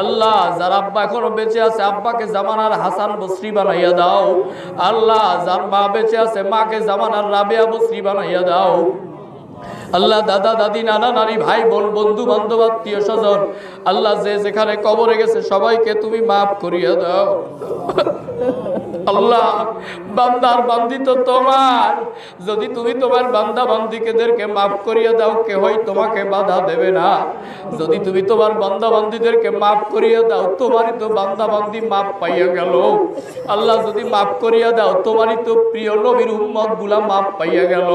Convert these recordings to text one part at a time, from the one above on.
আল্লাহ যার আব্বা এখনো বেঁচে আছে আব্বাকে জামানার হাসান বসরি বানাইয়া দাও। আল্লাহ যার মা বেঁচে আছে মাকে জামানার রাবেয়া বসরি বানাইয়া দাও। আল্লাহ দাদা দাদি নানা নানি ভাই বোন বন্ধু বান্ধব আত্মীয় স্বজন আল্লাহ যে যেখানে কবরে গেছে সবাইকে তুমি মাফ করিয়া দাও। আল্লাহ বান্দার বান্দি তো তোমার, যদি তুমি তোমার বান্দা বান্দিকেদেরকে মাফ করিয়া দাও কেহই তোমাকে বাধা দেবে না। যদি তুমি তোমার বান্দা বান্দিদেরকে মাফ করিয়া দাও তোমারই তো বান্দা বান্দি মাফ পাইয়া গেল। আল্লাহ যদি মাফ করিয়া দাও তোমারই তো প্রিয় নবীর উম্মত গুলা মাফ পাইয়া গেল।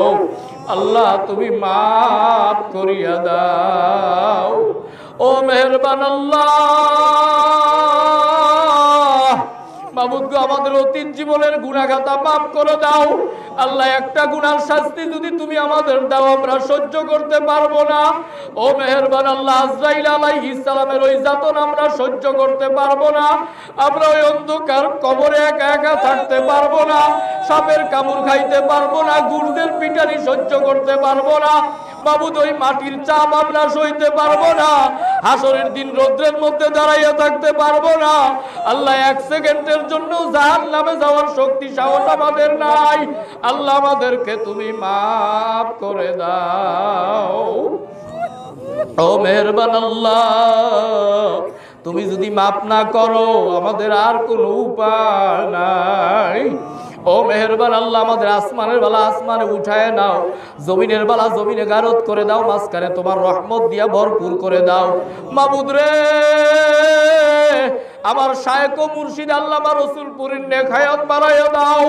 আল্লাহ তুমি মাফ করিয়া দাও। ও মেহেরবান আল্লাহ, মাবুদ গো আমাদের অতীত জীবনের গুনাহ খাতা মাফ করে দাও। আল্লাহ একটা গুনার শাস্তি যদি তুমি আমাদের দাও আমরা সহ্য করতে পারবো না। ও মেহেরবান আল্লাহ, আজরাইল আলাইহিস সালামের ওই যাতনা আমরা সহ্য করতে পারবো না। আমরা ওই অন্ধকার কবরে একা একা থাকতে পারবো না, সাপের কামড় খাইতে পারবো না, গুরুদের পিটানি সহ্য করতে পারবো না। মাবুদ ওই মাটির চাপ আমরা সইতে পারবো না, হাসরের দিন রৌদ্রের মধ্যে দাঁড়াইয়া থাকতে পারবো না। আল্লাহ এক সেকেন্ডের জন্য জাহান্নামে যাওয়ার শক্তি সাহস আমাদের নাই। আল্লাহ আমাদেরকে তুমি মাফ করে দাও। ও মেহেরবান আল্লাহ, তুমি যদি মাফ না করো আমাদের আর কোনো উপায় নাই। ও মেহেরবান আল্লাহ, আমাদের আসমানের বেলা আসমানে উঠায় নাও, জমিনের বেলা জমিনে গারত করে দাও, মাঝখানে তোমার রহমত দিয়া ভরপুর করে দাও। মাবুদ রে, আমার শায়েখ ও মুর্শিদ আল্লামা রসুলপুরীর নেখায়াত বাড়াইয়া দাও।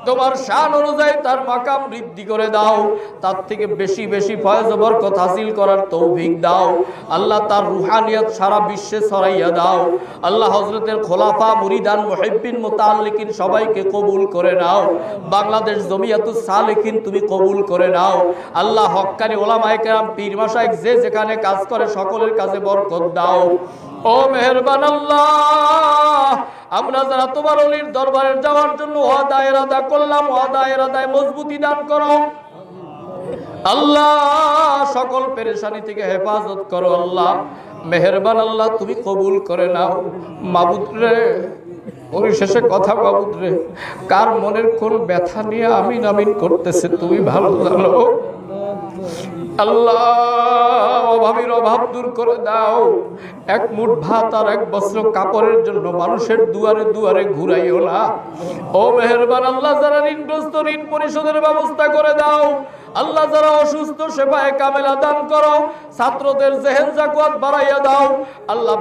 তোমার শান অনুযায়ী তার মাকাম বৃদ্ধি করে দাও, তার থেকে বেশি বেশি ফয়েজ বরকত হাসিল করার তৌফিক দাও। আল্লাহ তার রুহানিয়ত সারা বিশ্বে ছড়াইয়া দাও। আল্লাহ হযরতের খোলাফা মুরিদান মুহিব্বিন মুতাআল্লিকিন সবাইকে কবুল করে নাও। বাংলাদেশ জমিয়াতুস সালেকিন তুমি কবুল করে নাও। আল্লাহ হক্কানি ওলামায়ে কেরাম পীর মাশায়েখ যে যেখানে কাজ করে সকলের কাছে বরকত দাও। ও মেহেরবান আল্লাহ, আমরা যারা তোমার ওলির দরবারে যাওয়ার জন্য ওয়াদা ইরাদা করলাম, ওয়াদা ইরাদায় মজবুতি দান করো। আল্লাহ সকল পেরেশানি থেকে হেফাজত করো। আল্লাহ মেহেরবান আল্লাহ, তুমি কবুল করে নাও। মাবুদ রে, পরিশেষে কথা মাবুদ রে, কার মনের কোন ব্যথা নিয়ে আমিন আমিন করতেছে তুমি ভালো জানো। আল্লাহ অভাবীর অভাব দূর করে দাও। এক মুঠ ভাত আর এক বস্ত্র কাপড়ের জন্য মানুষের দুয়ারে দুয়ারে ঘুরাইও না। ও মেহেরবান আল্লাহ, যারা ঋণগ্রস্ত ঋণ পরিশোধের ব্যবস্থা করে দাও। আল্লাহ যারা অসুস্থ সেবায় কামেলা দান করো। ছাত্রদের জেহেন জাকাত বাড়াইয়া দাও। আল্লাহ